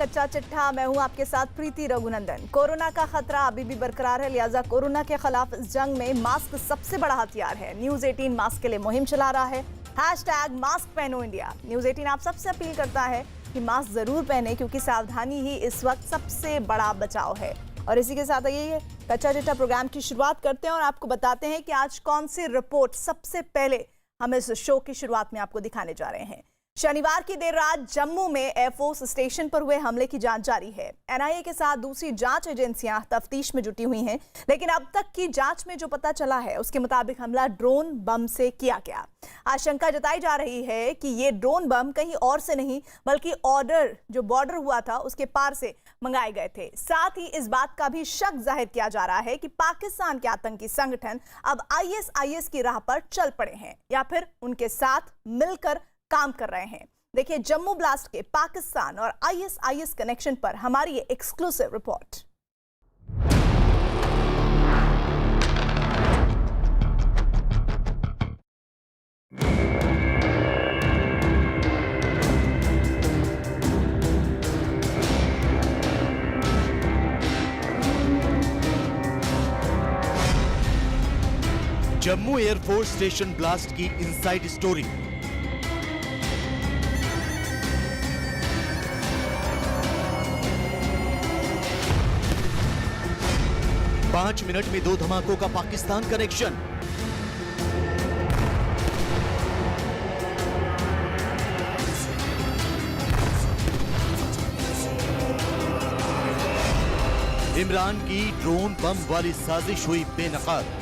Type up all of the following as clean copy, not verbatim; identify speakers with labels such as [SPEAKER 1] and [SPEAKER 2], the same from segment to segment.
[SPEAKER 1] कच्चा चिट्ठा। मैं हूं आपके साथ प्रीति रघुनंदन। कोरोना का खतरा अभी भी बरकरार है, लिहाजा कोरोना के खिलाफ इस जंग में मास्क सबसे बड़ा हथियार है। न्यूज 18 मास्क के लिए मुहिम चला रहा है। #मास्क पहनो इंडिया। न्यूज 18 आप सबसे अपील करता है कि मास्क जरूर पहने, क्योंकि सावधानी ही इस वक्त सबसे बड़ा बचाव है। और इसी के साथ ये कच्चा चिट्ठा प्रोग्राम की शुरुआत करते हैं और आपको बताते हैं कि आज कौन सी रिपोर्ट सबसे पहले हम इस शो की शुरुआत में आपको दिखाने जा रहे हैं। शनिवार की देर रात जम्मू में एयरफोर्स स्टेशन पर हुए हमले की जांच जारी है। एनआईए के साथ दूसरी जांच एजेंसियां तफ्तीश में जुटी हुई हैं, लेकिन अब तक की जांच में जो पता चला है उसके मुताबिक हमला ड्रोन बम से किया गया। आशंका जताई जा रही है कि ये ड्रोन बम कहीं और से नहीं बल्कि बॉर्डर हुआ था उसके पार से मंगाए गए थे। साथ ही इस बात का भी शक जाहिर किया जा रहा है कि पाकिस्तान के आतंकी संगठन अब आईएसआईएस की राह पर चल पड़े हैं या फिर उनके साथ मिलकर काम कर रहे हैं। देखिए जम्मू ब्लास्ट के पाकिस्तान और आईएसआईएस कनेक्शन पर हमारी ये exclusive report.
[SPEAKER 2] Jammu air force station blast की इनसाइड स्टोरी। पांच मिनट में 2 धमाकों का पाकिस्तान कनेक्शन। इमरान की ड्रोन बम वाली साजिश हुई बेनकाब।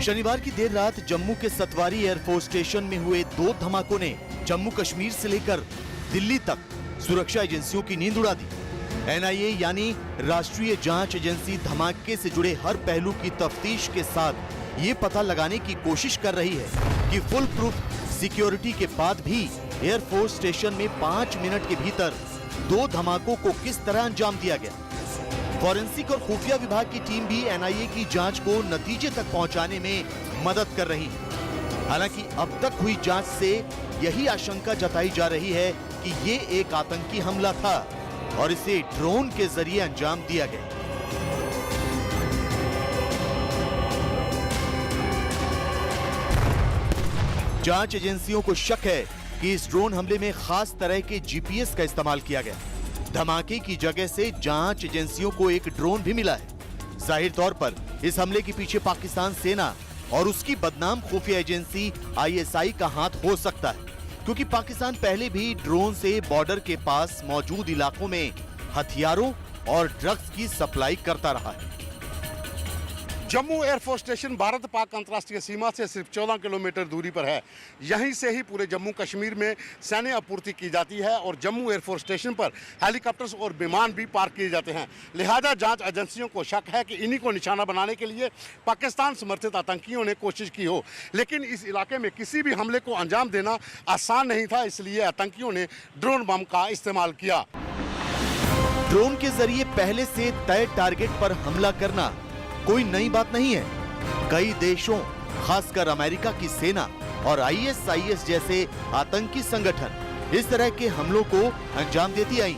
[SPEAKER 2] शनिवार की देर रात जम्मू के सतवारी एयरफोर्स स्टेशन में हुए 2 धमाकों ने जम्मू कश्मीर से लेकर दिल्ली तक सुरक्षा एजेंसियों की नींद उड़ा दी। एनआईए यानी राष्ट्रीय जांच एजेंसी धमाके से जुड़े हर पहलू की तफ्तीश के साथ ये पता लगाने की कोशिश कर रही है कि फुल प्रूफ सिक्योरिटी के बाद भी एयरफोर्स स्टेशन में 5 मिनट के भीतर 2 धमाकों को किस तरह अंजाम दिया गया। फॉरेंसिक और खुफिया विभाग की टीम भी एनआईए की जांच को नतीजे तक पहुंचाने में मदद कर रही है। हालांकि अब तक हुई जांच से यही आशंका जताई जा रही है कि ये एक आतंकी हमला था और इसे ड्रोन के जरिए अंजाम दिया गया। जांच एजेंसियों को शक है कि इस ड्रोन हमले में खास तरह के जीपीएस का इस्तेमाल किया गया। धमाके की जगह से जांच एजेंसियों को एक ड्रोन भी मिला है। जाहिर तौर पर इस हमले के पीछे पाकिस्तान सेना और उसकी बदनाम खुफिया एजेंसी आईएसआई का हाथ हो सकता है, क्योंकि पाकिस्तान पहले भी ड्रोन से बॉर्डर के पास मौजूद इलाकों में हथियारों और ड्रग्स की सप्लाई करता रहा है।
[SPEAKER 3] जम्मू एयरफोर्स स्टेशन भारत पाक अंतर्राष्ट्रीय सीमा से सिर्फ 14 किलोमीटर दूरी पर है। यहीं से ही पूरे जम्मू कश्मीर में सैन्य आपूर्ति की जाती है और जम्मू एयरफोर्स स्टेशन पर हेलीकॉप्टर्स और विमान भी पार्क किए जाते हैं। लिहाजा जांच एजेंसियों को शक है कि इन्हीं को निशाना बनाने के लिए पाकिस्तान समर्थित आतंकियों ने कोशिश की हो। लेकिन इस इलाके में किसी भी हमले को अंजाम देना आसान नहीं था, इसलिए आतंकियों ने ड्रोन बम का इस्तेमाल किया।
[SPEAKER 2] ड्रोन के जरिए पहले से तय टारगेट पर हमला करना कोई नई बात नहीं है। कई देशों, खासकर अमेरिका की सेना और आईएसआईएस जैसे आतंकी संगठन इस तरह के हमलों को अंजाम देती आई।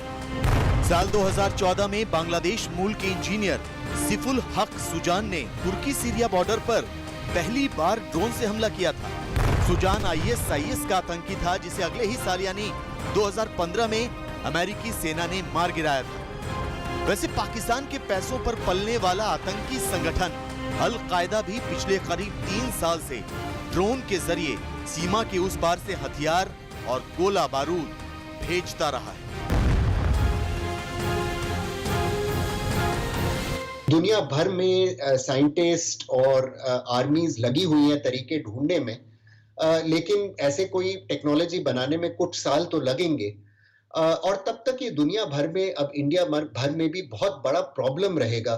[SPEAKER 2] साल 2014 में बांग्लादेश मूल के इंजीनियर सिफुल हक सुजान ने तुर्की सीरिया बॉर्डर पर पहली बार ड्रोन से हमला किया था। सुजान आईएसआईएस का आतंकी था, जिसे अगले ही साल यानी 2015 में अमेरिकी सेना ने मार गिराया था। वैसे पाकिस्तान के पैसों पर पलने वाला आतंकी संगठन अल कायदा भी पिछले करीब 3 साल से ड्रोन के जरिए सीमा के उस पार से हथियार और गोला बारूद भेजता रहा है।
[SPEAKER 4] दुनिया भर में साइंटिस्ट और आर्मीज लगी हुई हैं तरीके ढूंढने में, लेकिन ऐसे कोई टेक्नोलॉजी बनाने में कुछ साल तो लगेंगे। और तब तक ये दुनिया भर में, अब इंडिया भर में भी बहुत बड़ा प्रॉब्लम रहेगा,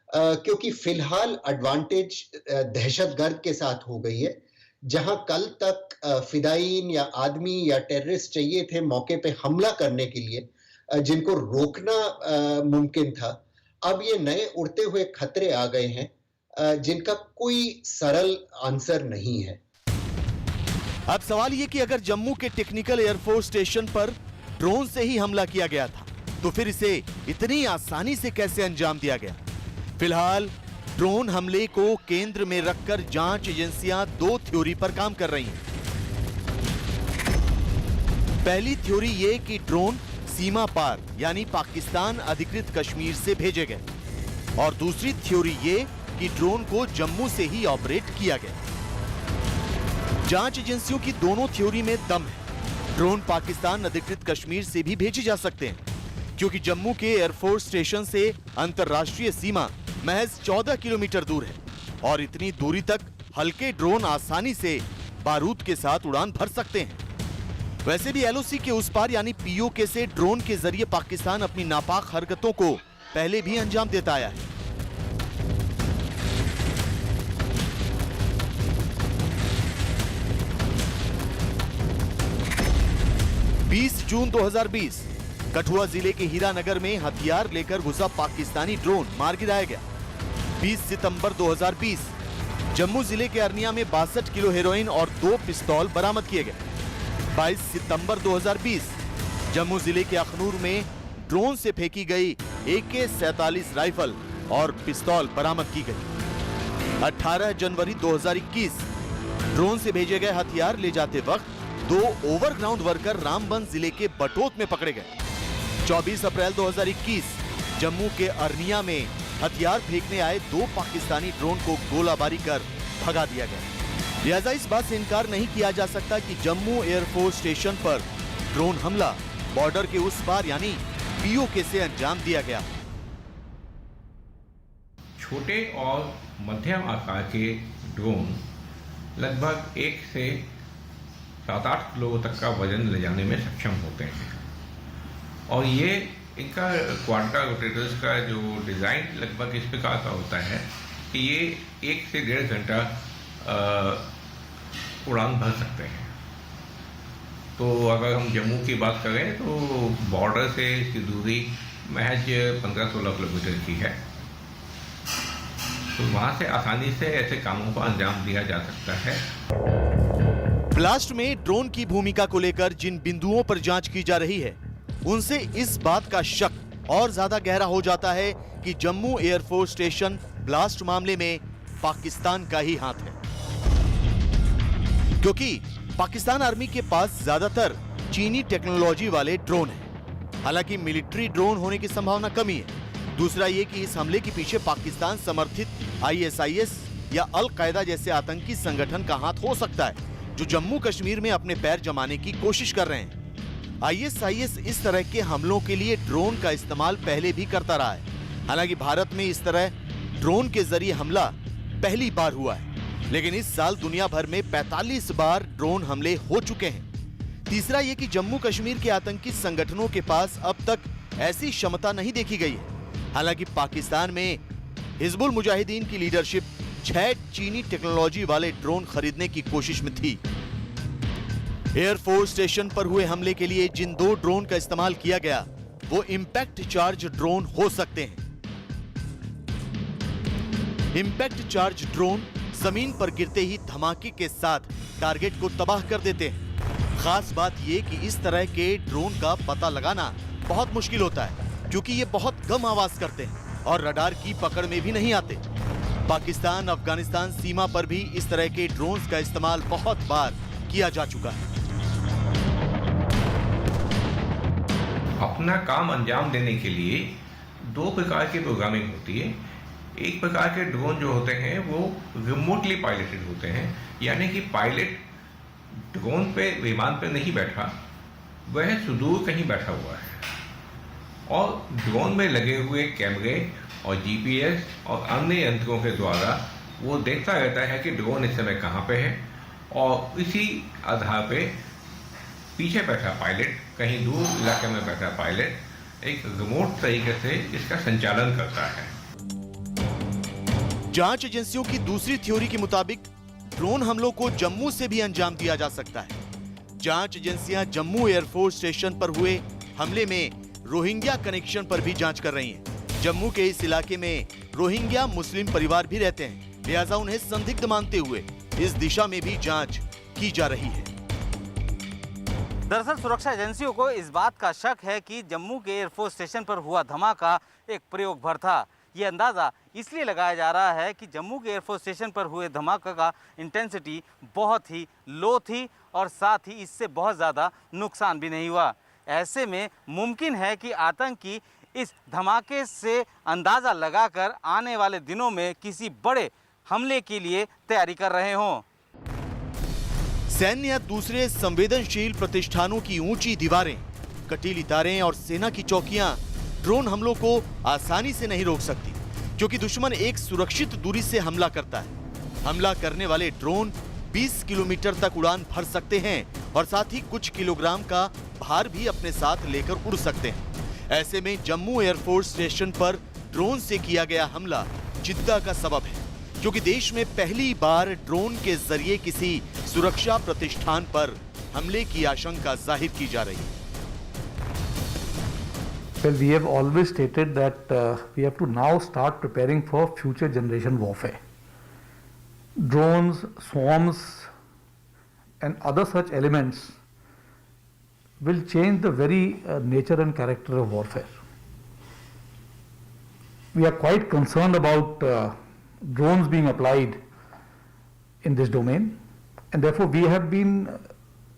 [SPEAKER 4] क्योंकि फिलहाल एडवांटेज दहशतगर्द के साथ हो गई है। जहां कल तक फिदायीन या आदमी या टेररिस्ट चाहिए थे मौके पे हमला करने के लिए, जिनको रोकना मुमकिन था, अब ये नए उड़ते हुए खतरे आ गए हैं जिनका कोई सरल आंसर नहीं है।
[SPEAKER 2] अब सवाल ये कि अगर जम्मू के टेक्निकल एयरफोर्स स्टेशन पर ड्रोन से ही हमला किया गया था, तो फिर इसे इतनी आसानी से कैसे अंजाम दिया गया? फिलहाल ड्रोन हमले को केंद्र में रखकर जांच एजेंसियां दो थ्योरी पर काम कर रही हैं। पहली थ्योरी ये कि ड्रोन सीमा पार यानी पाकिस्तान अधिकृत कश्मीर से भेजे गए, और दूसरी थ्योरी ये कि ड्रोन को जम्मू से ही ऑपरेट किया गया। जांच एजेंसियों की दोनों थ्योरी में दम है। ड्रोन पाकिस्तान अधिकृत कश्मीर से भी भेजे जा सकते हैं, क्योंकि जम्मू के एयरफोर्स स्टेशन से अंतरराष्ट्रीय सीमा महज 14 किलोमीटर दूर है, और इतनी दूरी तक हल्के ड्रोन आसानी से बारूद के साथ उड़ान भर सकते हैं। वैसे भी एलओसी के उस पार यानी पीओके से ड्रोन के जरिए पाकिस्तान अपनी नापाक हरकतों को पहले भी अंजाम देता आया है। जून 2020 कठुआ जिले के हीरानगर में हथियार लेकर घुसा पाकिस्तानी ड्रोन मार गिराया गया। 20 सितंबर 2020 जम्मू जिले के अरनिया में 62 किलो हेरोइन और 2 पिस्तौल बरामद किए गए। 22 सितंबर 2020 जम्मू जिले के अखनूर में ड्रोन से फेंकी गई AK-47 राइफल और पिस्तौल बरामद की गई। 18 जनवरी 2021 ड्रोन से भेजे गए हथियार ले जाते वक्त 2 ओवरग्राउंड वर्कर रामबन जिले के बटोत में पकड़े गए। 24 अप्रैल 2021 जम्मू के अरनिया में हथियार फेंकने आए 2 पाकिस्तानी ड्रोन को गोलाबारी कर भगा दिया गया। लिहाजा इस बात से इनकार नहीं किया जा सकता कि जम्मू एयरफोर्स स्टेशन पर ड्रोन हमला बॉर्डर के उस पार यानी पीओके से अंजाम दिया गया।
[SPEAKER 5] छोटे और मध्यम आकार के ड्रोन लगभग 1 से 7-8 किलो तक का वजन ले जाने में सक्षम होते हैं, और ये इनका क्वाड्रा रोटेटर्स का जो डिज़ाइन लगभग इस प्रकार का होता है कि ये 1 से 1.5 घंटा उड़ान भर सकते हैं। तो अगर हम जम्मू की बात करें तो बॉर्डर से इसकी दूरी महज 15-16 किलोमीटर की है, तो वहाँ से आसानी से ऐसे कामों को अंजाम दिया जा सकता है।
[SPEAKER 2] ब्लास्ट में ड्रोन की भूमिका को लेकर जिन बिंदुओं पर जांच की जा रही है, उनसे इस बात का शक और ज्यादा गहरा हो जाता है कि जम्मू एयरफोर्स स्टेशन ब्लास्ट मामले में पाकिस्तान का ही हाथ है, क्योंकि पाकिस्तान आर्मी के पास ज्यादातर चीनी टेक्नोलॉजी वाले ड्रोन हैं। हालांकि मिलिट्री ड्रोन होने की संभावना कमी है। दूसरा ये कि इस हमले के पीछे पाकिस्तान समर्थित ISIS या अल कायदा जैसे आतंकी संगठन का हाथ हो सकता है, जो जम्मू कश्मीर में अपने पैर जमाने की कोशिश कर रहे हैं। ISIS इस तरह के हमलों के लिए ड्रोन का इस्तेमाल पहले भी करता रहा है। हालांकि भारत में इस तरह ड्रोन के जरिए हमला पहली बार हुआ है, लेकिन इस साल दुनिया भर में 45 बार ड्रोन हमले हो चुके हैं। तीसरा ये कि जम्मू कश्मीर के आतंकी संगठनों के पास अब तक ऐसी क्षमता नहीं देखी गई है। हालांकि पाकिस्तान में हिजबुल मुजाहिदीन की लीडरशिप 6 चीनी टेक्नोलॉजी वाले ड्रोन खरीदने की कोशिश में थी। एयरफोर्स स्टेशन पर हुए हमले के लिए जिन 2 ड्रोन का इस्तेमाल किया गया वो इंपैक्ट चार्ज ड्रोन हो सकते हैं। इंपैक्ट चार्ज ड्रोन जमीन पर गिरते ही धमाके के साथ टारगेट को तबाह कर देते हैं। खास बात यह कि इस तरह के ड्रोन का पता लगाना बहुत मुश्किल होता है, क्योंकि ये बहुत कम आवाज करते हैं और रडार की पकड़ में भी नहीं आते। पाकिस्तान अफगानिस्तान सीमा पर भी इस तरह के ड्रोन्स का इस्तेमाल बहुत बार किया जा चुका है।
[SPEAKER 5] अपना काम अंजाम देने के लिए 2 प्रकार की प्रोग्रामिंग होती है। एक प्रकार के ड्रोन जो होते हैं वो रिमोटली पायलटेड होते हैं, यानी कि पायलट ड्रोन पे विमान पे नहीं बैठा, वह सुदूर कहीं बैठा हुआ है और ड्रोन में लगे हुए कैमरे और GPS और अन्य यंत्रों के द्वारा वो देखता रहता है कि ड्रोन इस समय कहाँ पे है, और इसी आधार पे पीछे बैठा पायलट, कहीं दूर इलाके में बैठा पायलट एक रिमोट तरीके से इसका संचालन करता है।
[SPEAKER 2] जांच एजेंसियों की दूसरी थ्योरी के मुताबिक ड्रोन हमलों को जम्मू से भी अंजाम दिया जा सकता है। जांच एजेंसियां जम्मू एयरफोर्स स्टेशन पर हुए हमले में रोहिंग्या कनेक्शन पर भी जांच कर रही हैं, जम्मू के इस इलाके में रोहिंग्या मुस्लिम परिवार भी रहते हैं, लिहाजा उन्हें संदिग्ध मानते हुए इस दिशा में भी जांच की जा रही है।
[SPEAKER 6] दरअसल सुरक्षा एजेंसियों को इस बात का शक है कि जम्मू के एयरफोर्स स्टेशन पर हुआ धमाका एक प्रयोग भर था। ये अंदाज़ा इसलिए लगाया जा रहा है कि जम्मू के एयरफोर्स स्टेशन पर हुए धमाके का इंटेंसिटी बहुत ही लो थी और साथ ही इससे बहुत ज़्यादा नुकसान भी नहीं हुआ। ऐसे में मुमकिन है कि आतंकी इस धमाके से अंदाज़ा लगाकर आने वाले दिनों में किसी बड़े हमले के लिए तैयारी कर रहे हों।
[SPEAKER 2] सैन्य या दूसरे संवेदनशील प्रतिष्ठानों की ऊंची दीवारें, कटीली तारें और सेना की चौकियां ड्रोन हमलों को आसानी से नहीं रोक सकती, क्योंकि दुश्मन एक सुरक्षित दूरी से हमला करता है। हमला करने वाले ड्रोन 20 किलोमीटर तक उड़ान भर सकते हैं और साथ ही कुछ किलोग्राम का भार भी अपने साथ लेकर उड़ सकते हैं। ऐसे में जम्मू एयरफोर्स स्टेशन पर ड्रोन से किया गया हमला चिंता का सबब है, क्योंकि देश में पहली बार ड्रोन के जरिए किसी सुरक्षा प्रतिष्ठान पर हमले की आशंका जाहिर की जा रही है।
[SPEAKER 7] Well, we have always stated that we have to now start preparing for future generation warfare. Drones, swarms, and other such elements will change the very nature and character of warfare. We are quite concerned about drones being applied in this domain, and therefore we have been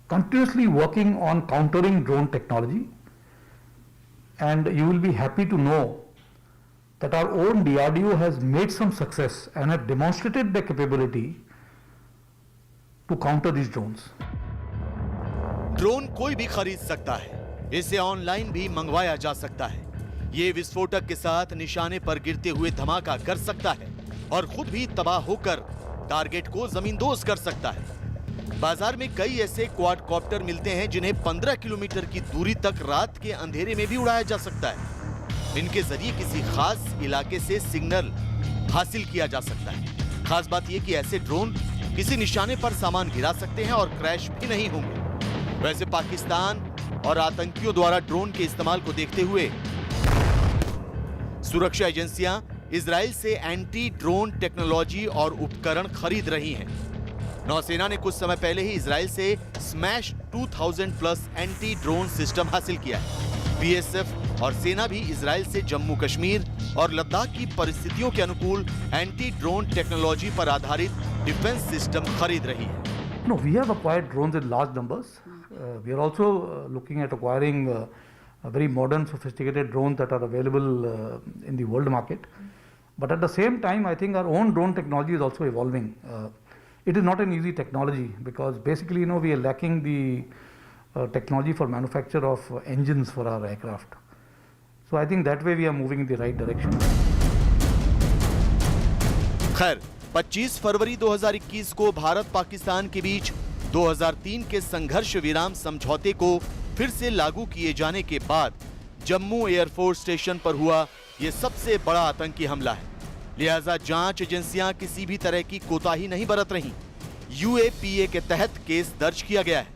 [SPEAKER 7] continuously working on countering drone technology. And you will be happy to know that our own DRDO has made some success and have demonstrated their capability to counter these drones.
[SPEAKER 2] Drone कोई भी खरीद सकता है, इसे online भी मंगवाया जा सकता है। ये विस्फोटक के साथ निशाने पर गिरते हुए धमाका कर सकता है और खुद भी तबाह होकर टारगेट को जमींदोज कर सकता है। बाजार में कई ऐसे क्वाडकॉप्टर मिलते हैं जिन्हें 15 किलोमीटर की दूरी तक रात के अंधेरे में भी उड़ाया जा सकता है। इनके जरिए किसी खास इलाके से सिग्नल हासिल किया जा सकता है। खास बात यह कि ऐसे ड्रोन किसी निशाने पर सामान गिरा सकते हैं और क्रैश भी नहीं होंगे। वैसे पाकिस्तान और आतंकियों द्वारा ड्रोन के इस्तेमाल को देखते हुए सुरक्षा एजेंसियां इजराइल से एंटी ड्रोन टेक्नोलॉजी और उपकरण खरीद रही हैं। नौसेना ने कुछ समय पहले ही इजराइल से smash 2000 plus anti drone system हासिल किया है। बीएसएफ और सेना भी इजराइल से जम्मू कश्मीर और लद्दाख की परिस्थितियों के अनुकूल एंटी ड्रोन टेक्नोलॉजी पर आधारित डिफेंस सिस्टम खरीद रही है।
[SPEAKER 7] No, we have acquired drones in large numbers. We are also looking at acquiring very modern, sophisticated drones that are available in the world market. But at the same time, I think our own drone technology is also evolving. It is not an easy technology because basically, we are lacking the technology for manufacture of engines for our aircraft. So I think that way we are moving in the right direction.
[SPEAKER 2] खैर, 25 फरवरी 2021 को भारत पाकिस्तान के बीच 2003 के संघर्ष विराम समझौते को फिर से लागू किए जाने के बाद जम्मू एयरफोर्स स्टेशन पर हुआ ये सबसे बड़ा आतंकी हमला है। लिहाजा जांच एजेंसियां किसी भी तरह की कोताही नहीं बरत रही। यूएपीए के तहत केस दर्ज किया गया है,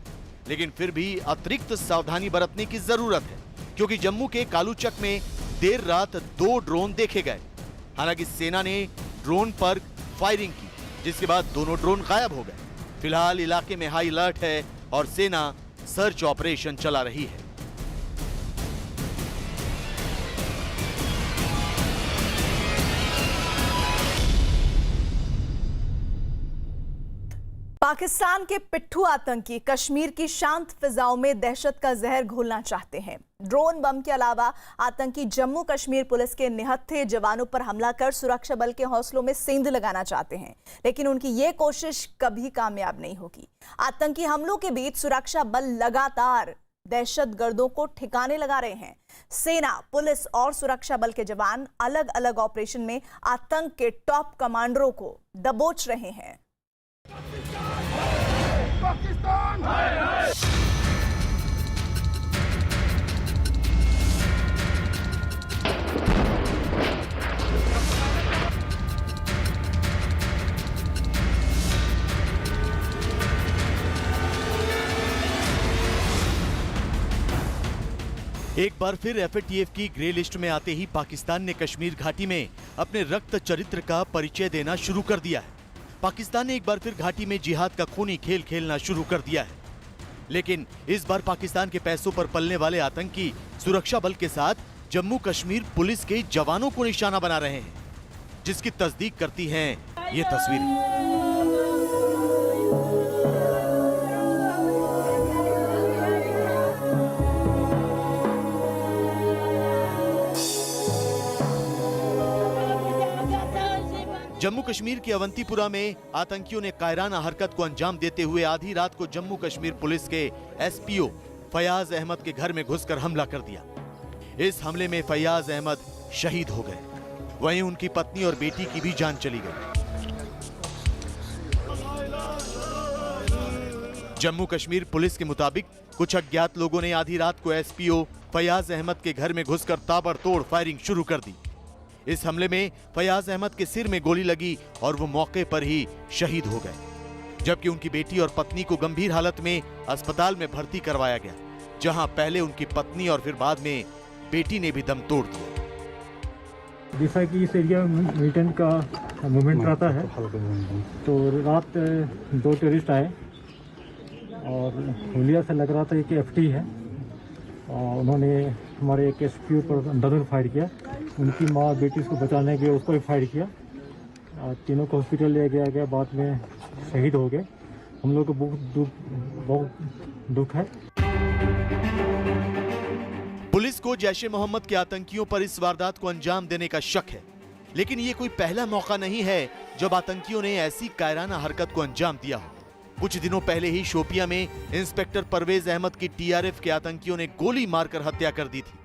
[SPEAKER 2] लेकिन फिर भी अतिरिक्त सावधानी बरतने की जरूरत है, क्योंकि जम्मू के कालूचक में देर रात 2 ड्रोन देखे गए। हालांकि सेना ने ड्रोन पर फायरिंग की, जिसके बाद दोनों ड्रोन गायब हो गए। फिलहाल इलाके में हाई अलर्ट है और सेना सर्च ऑपरेशन चला रही है।
[SPEAKER 1] पाकिस्तान के पिट्ठू आतंकी कश्मीर की शांत फिजाओं में दहशत का जहर घोलना चाहते हैं। ड्रोन बम के अलावा आतंकी जम्मू कश्मीर पुलिस के निहत्थे जवानों पर हमला कर सुरक्षा बल के हौसलों में सेंध लगाना चाहते हैं, लेकिन उनकी ये कोशिश कभी कामयाब नहीं होगी। आतंकी हमलों के बीच सुरक्षा बल लगातार दहशतगर्दों को ठिकाने लगा रहे हैं। सेना, पुलिस और सुरक्षा बल के जवान अलग अलग ऑपरेशन में आतंक के टॉप कमांडरों को दबोच रहे हैं। पाकिस्तान
[SPEAKER 2] एक बार फिर एफएटीएफ की ग्रे लिस्ट में आते ही पाकिस्तान ने कश्मीर घाटी में अपने रक्त चरित्र का परिचय देना शुरू कर दिया है। पाकिस्तान ने एक बार फिर घाटी में जिहाद का खूनी खेल खेलना शुरू कर दिया है। लेकिन इस बार पाकिस्तान के पैसों पर पलने वाले आतंकी सुरक्षा बल के साथ जम्मू कश्मीर पुलिस के जवानों को निशाना बना रहे हैं, जिसकी तस्दीक करती हैं ये तस्वीरें। जम्मू कश्मीर के अवंतीपुरा में आतंकियों ने कायराना हरकत को अंजाम देते हुए आधी रात को जम्मू कश्मीर पुलिस के एसपीओ फयाज अहमद के घर में घुसकर हमला कर दिया। इस हमले में फयाज अहमद शहीद हो गए, वहीं उनकी पत्नी और बेटी की भी जान चली गई। जम्मू कश्मीर पुलिस के मुताबिक कुछ अज्ञात लोगों ने आधी रात को एसपीओ फयाज अहमद के घर में घुसकर ताबड़तोड़ फायरिंग शुरू कर दी। इस हमले में फयाज अहमद के सिर में गोली लगी और वो मौके पर ही शहीद हो गए, जबकि उनकी बेटी और पत्नी को गंभीर हालत में अस्पताल में भर्ती करवाया गया, जहां पहले उनकी पत्नी और फिर बाद में बेटी ने भी दम तोड़ दिया।
[SPEAKER 8] जैसा कि इस एरिया में मिलिटेंट का मूवमेंट रहता है, तो रात 2 टेररिस्ट आए और हुलिया से लग रहा था कि एफटी है, और उन्होंने हमारे एक एसपीओ पर अंधाधुंध फायर किया। उनकी माँ बेटी उसको बचाने गए, उसको भी फायर किया। तीनों को हॉस्पिटल ले गया गया, बाद में शहीद हो गए। हम लोग को बहुत दुख है।
[SPEAKER 2] पुलिस को जैश ए मोहम्मद के आतंकियों पर इस वारदात को अंजाम देने का शक है, लेकिन ये कोई पहला मौका नहीं है जब आतंकियों ने ऐसी कायराना हरकत को अंजाम दिया हो। कुछ दिनों पहले ही शोपिया में इंस्पेक्टर परवेज अहमद की टीआरएफ के आतंकियों ने गोली मारकर हत्या कर दी थी।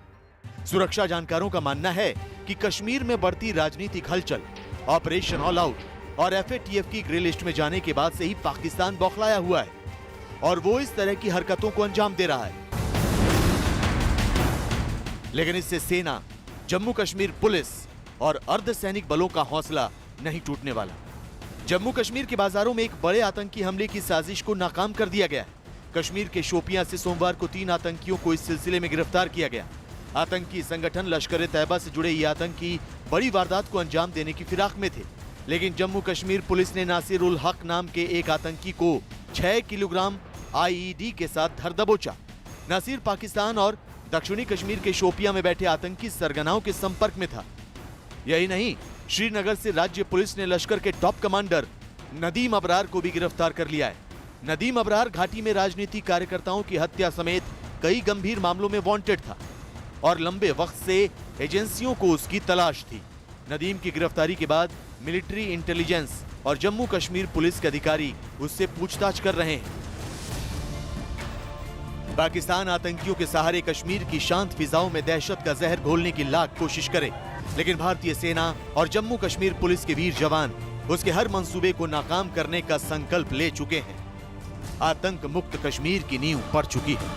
[SPEAKER 2] सुरक्षा जानकारों का मानना है कि कश्मीर में बढ़ती राजनीतिक हलचल, ऑपरेशन ऑल आउट और एफएटीएफ की ग्रे लिस्ट में जाने के बाद से ही पाकिस्तान बौखलाया हुआ है और वो इस तरह की हरकतों को अंजाम दे रहा है। लेकिन इससे सेना, जम्मू कश्मीर पुलिस और अर्धसैनिक बलों का हौसला नहीं टूटने वाला। जम्मू कश्मीर के बाजारों में एक बड़े आतंकी हमले की साजिश को नाकाम कर दिया गया। कश्मीर के शोपियां से सोमवार को 3 आतंकियों को इस सिलसिले में गिरफ्तार किया गया। आतंकी संगठन लश्कर-ए-तैयबा से जुड़े ये आतंकी बड़ी वारदात को अंजाम देने की फिराक में थे, लेकिन जम्मू कश्मीर पुलिस ने नासिरुल हक नाम के एक आतंकी को 6 किलोग्राम आईईडी के साथ धर दबोचा। नासिर पाकिस्तान और दक्षिणी कश्मीर के शोपियां में बैठे आतंकी सरगनाओं के संपर्क में था। यही नहीं, श्रीनगर से राज्य पुलिस ने लश्कर के टॉप कमांडर नदीम अबरार को भी गिरफ्तार कर लिया है। नदीम अबरार घाटी में राजनीतिक कार्यकर्ताओं की हत्या समेत कई गंभीर मामलों में वांटेड था और लंबे वक्त से एजेंसियों को उसकी तलाश थी। नदीम की गिरफ्तारी के बाद मिलिट्री इंटेलिजेंस और जम्मू कश्मीर पुलिस के अधिकारी उससे पूछताछ कर रहे हैं। पाकिस्तान आतंकियों के सहारे कश्मीर की शांत फिजाओं में दहशत का जहर घोलने की लाख कोशिश करे, लेकिन भारतीय सेना और जम्मू कश्मीर पुलिस के वीर जवान उसके हर मंसूबे को नाकाम करने का संकल्प ले चुके हैं। आतंक मुक्त कश्मीर की नींव पड़ चुकी है।